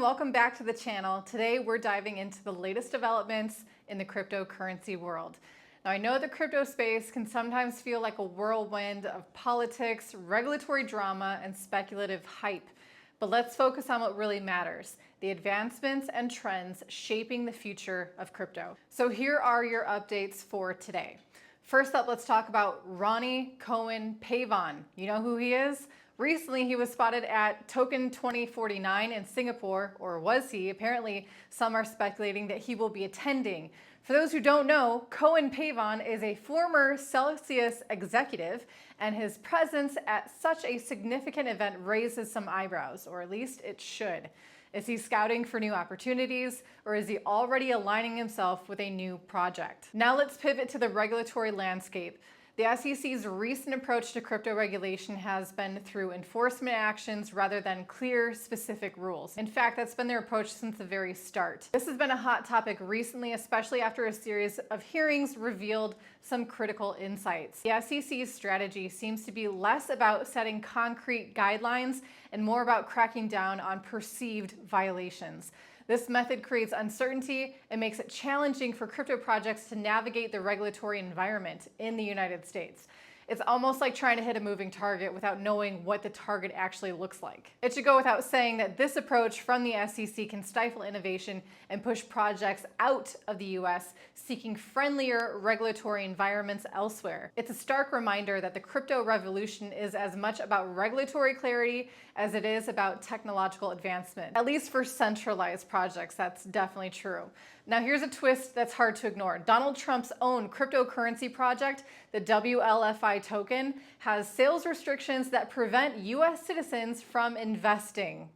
welcome back to the channel. Today we're diving into the latest developments in the cryptocurrency world. Now I know the crypto space can sometimes feel like a whirlwind of politics, regulatory drama, and speculative hype. But let's focus on what really matters, the advancements and trends shaping the future of crypto. So here are your updates for today. First up, let's talk about Ronnie Cohen-Pavon. You know who he is? Recently, he was spotted at Token 2049 in Singapore, or was he? Apparently, some are speculating that he will be attending. For those who don't know, Cohen-Pavon is a former Celsius executive, and his presence at such a significant event raises some eyebrows, or at least it should. Is he scouting for new opportunities, or is he already aligning himself with a new project? Now let's pivot to the regulatory landscape. The SEC's recent approach to crypto regulation has been through enforcement actions rather than clear, specific rules. In fact, that's been their approach since the very start. This has been a hot topic recently, especially after a series of hearings revealed some critical insights. The SEC's strategy seems to be less about setting concrete guidelines and more about cracking down on perceived violations. This method creates uncertainty and makes it challenging for crypto projects to navigate the regulatory environment in the United States. It's almost like trying to hit a moving target without knowing what the target actually looks like. It should go without saying that this approach from the SEC can stifle innovation and push projects out of the US, seeking friendlier regulatory environments elsewhere. It's a stark reminder that the crypto revolution is as much about regulatory clarity as it is about technological advancement. At least for centralized projects, that's definitely true. Now here's a twist that's hard to ignore. Donald Trump's own cryptocurrency project, the WLFI token, has sales restrictions that prevent US citizens from investing.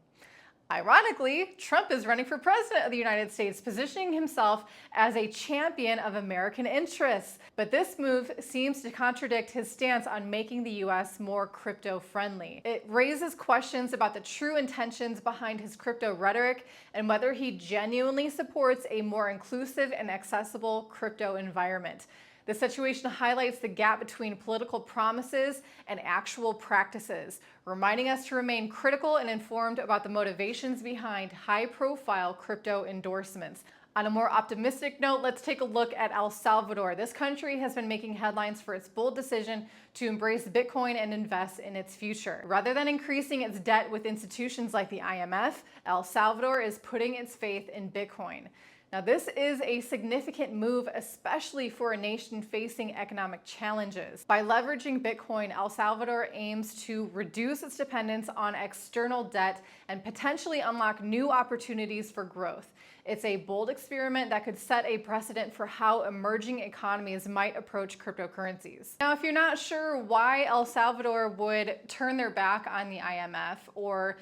Ironically, Trump is running for president of the United States, positioning himself as a champion of American interests. But this move seems to contradict his stance on making the US more crypto-friendly. It raises questions about the true intentions behind his crypto rhetoric and whether he genuinely supports a more inclusive and accessible crypto environment. The situation highlights the gap between political promises and actual practices, reminding us to remain critical and informed about the motivations behind high-profile crypto endorsements. On a more optimistic note, let's take a look at El Salvador. This country has been making headlines for its bold decision to embrace Bitcoin and invest in its future. Rather than increasing its debt with institutions like the IMF, El Salvador is putting its faith in Bitcoin. Now, this is a significant move, especially for a nation facing economic challenges. By leveraging Bitcoin, El Salvador aims to reduce its dependence on external debt and potentially unlock new opportunities for growth. It's a bold experiment that could set a precedent for how emerging economies might approach cryptocurrencies. Now, if you're not sure why El Salvador would turn their back on the IMF or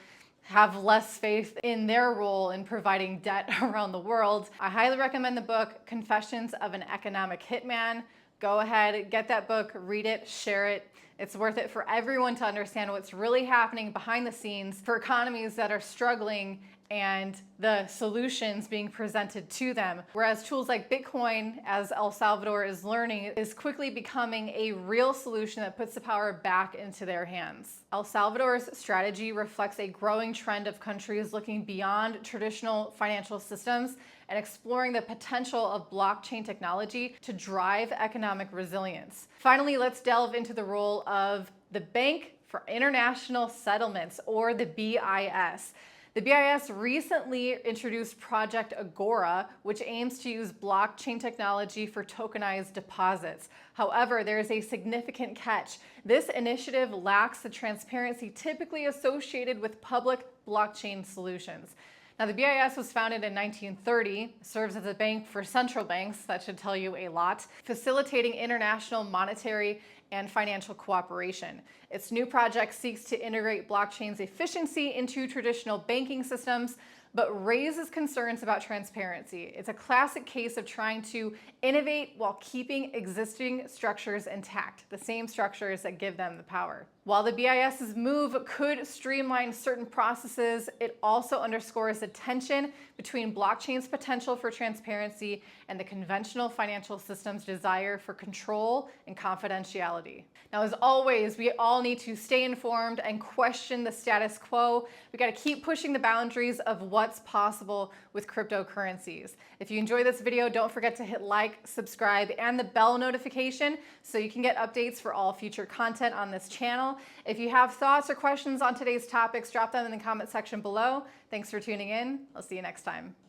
have less faith in their role in providing debt around the world, I highly recommend the book Confessions of an Economic Hitman. Go ahead, get that book, read it, share it. It's worth it for everyone to understand what's really happening behind the scenes for economies that are struggling and the solutions being presented to them. Whereas tools like Bitcoin, as El Salvador is learning, is quickly becoming a real solution that puts the power back into their hands. El Salvador's strategy reflects a growing trend of countries looking beyond traditional financial systems and exploring the potential of blockchain technology to drive economic resilience. Finally, let's delve into the role of the Bank for International Settlements, or the BIS. The BIS recently introduced Project Agora, which aims to use blockchain technology for tokenized deposits. However, there is a significant catch. This initiative lacks the transparency typically associated with public blockchain solutions. Now, the BIS was founded in 1930, serves as a bank for central banks, that should tell you a lot, facilitating international monetary and financial cooperation. Its new project seeks to integrate blockchain's efficiency into traditional banking systems, but raises concerns about transparency. It's a classic case of trying to innovate while keeping existing structures intact, the same structures that give them the power. While the BIS's move could streamline certain processes, it also underscores the tension between blockchain's potential for transparency and the conventional financial system's desire for control and confidentiality. Now, as always, we all need to stay informed and question the status quo. We got to keep pushing the boundaries of what what's possible with cryptocurrencies. If you enjoy this video, don't forget to hit like, subscribe, and the bell notification so you can get updates for all future content on this channel. If you have thoughts or questions on today's topics, drop them in the comment section below. Thanks for tuning in. I'll see you next time.